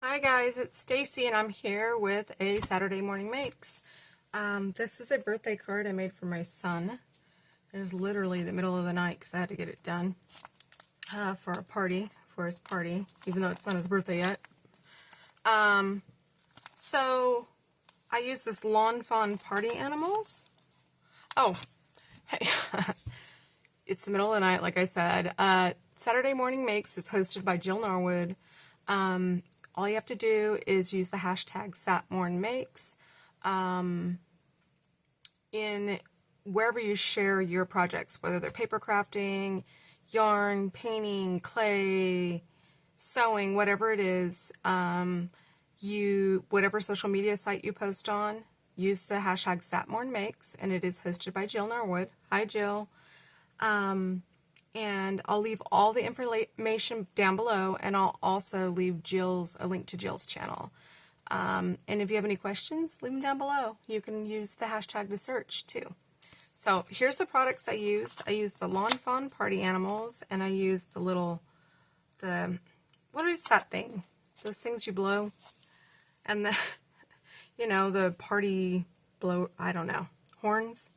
Hi guys, it's Stacy and I'm here with a Saturday Morning Makes. This is a birthday card I made for my son. It is literally the middle of the night because I had to get it done for his party, even though it's not his birthday yet. So I use this Lawn Fawn Party Animals. Oh, hey, it's the middle of the night, like I said. Saturday Morning Makes is hosted by Jill Norwood. All you have to do is use the hashtag satmornmakes in wherever you share your projects, whether they're paper crafting, yarn, painting, clay, sewing, whatever it is. Whatever social media site you post on, use the hashtag satmornmakes, and it is hosted by Jill Norwood. Hi, Jill. And I'll leave all the information down below, and I'll also leave a link to Jill's channel. And if you have any questions, leave them down below. You can use the hashtag to search too. So here's the products I used. I used the Lawn Fawn Party Animals, and I used what is that thing? Those things you blow? And the party blow, I don't know, horns.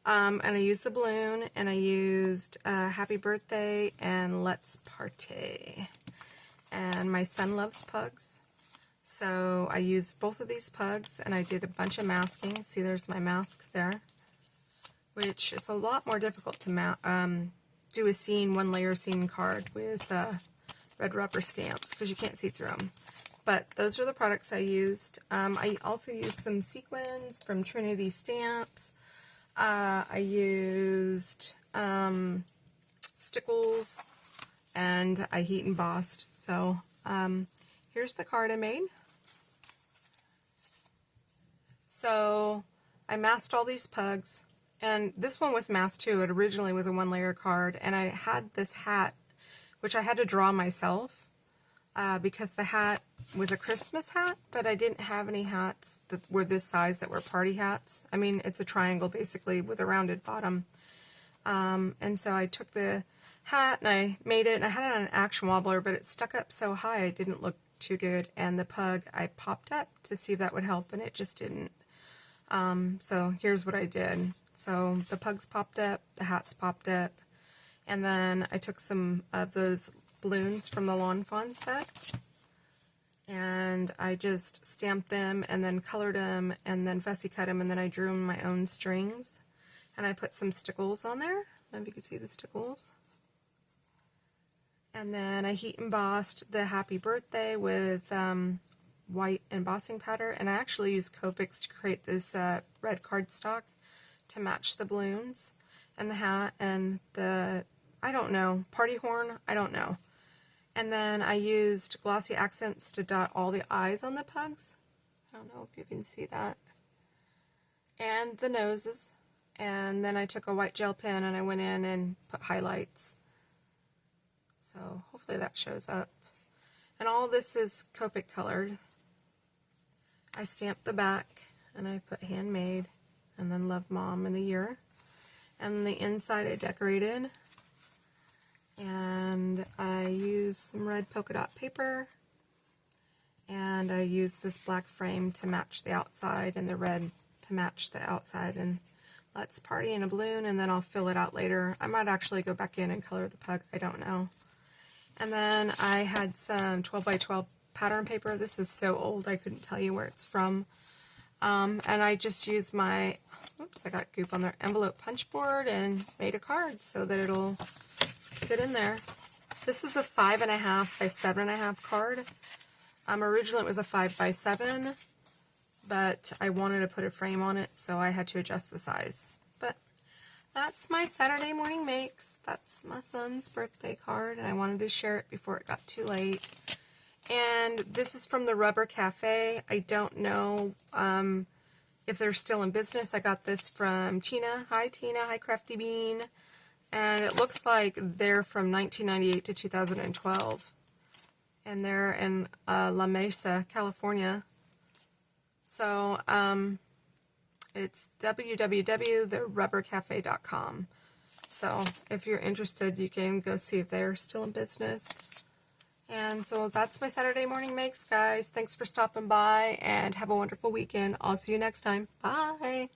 And I used the balloon, and I used Happy Birthday and Let's Party. And my son loves pugs, so I used both of these pugs, and I did a bunch of masking. See, there's my mask there, which is a lot more difficult to do a one-layer scene card with red rubber stamps, because you can't see through them. But those are the products I used. I also used some sequins from Trinity Stamps. I used stickles, and I heat embossed. So here's the card I made. So I masked all these pugs, and this one was masked too. It originally was a one-layer card, and I had this hat, which I had to draw myself because the hat was a Christmas hat, but I didn't have any hats that were this size that were party hats. I mean, it's a triangle basically with a rounded bottom. And so I took the hat and I made it, and I had it on an action wobbler, but it stuck up so high it didn't look too good. And the pug I popped up to see if that would help, and it just didn't. So here's what I did. So the pugs popped up, the hats popped up, and then I took some of those balloons from the Lawn Fawn set, and I just stamped them and then colored them and then fussy cut them, and then I drew them my own strings, and I put some stickles on there. I don't know if you can see the stickles. And then I heat embossed the Happy Birthday with white embossing powder, and I actually used Copics to create this red cardstock to match the balloons and the hat and the, I don't know, party horn, I don't know. And then I used glossy accents to dot all the eyes on the pugs. I don't know if you can see that. And the noses. And then I took a white gel pen and I went in and put highlights. So hopefully that shows up. And all this is Copic colored. I stamped the back and I put handmade and then love mom in the year. And the inside I decorated. And I used some red polka dot paper, and I used this black frame to match the outside and the red to match the outside, and Let's Party in a balloon, and then I'll fill it out later. I might actually go back in and color the pug, I don't know. And then I had some 12 by 12 pattern paper. This is so old I couldn't tell you where it's from. And I just used my, oops, I got goop on there, envelope punch board and made a card so that it'll fit in there. This is a 5.5 by 7.5 card. Originally it was a 5 by 7, but I wanted to put a frame on it, so I had to adjust the size. But that's my Saturday Morning Makes. That's my son's birthday card, and I wanted to share it before it got too late. And this is from the Rubber Cafe. I don't know if they're still in business. I got this from Tina. Hi, Tina. Hi, Crafty Bean. And it looks like they're from 1998 to 2012. And they're in La Mesa, California. So it's www.therubbercafe.com. So if you're interested, you can go see if they're still in business. And so that's my Saturday morning makes, guys. Thanks for stopping by and have a wonderful weekend. I'll see you next time. Bye.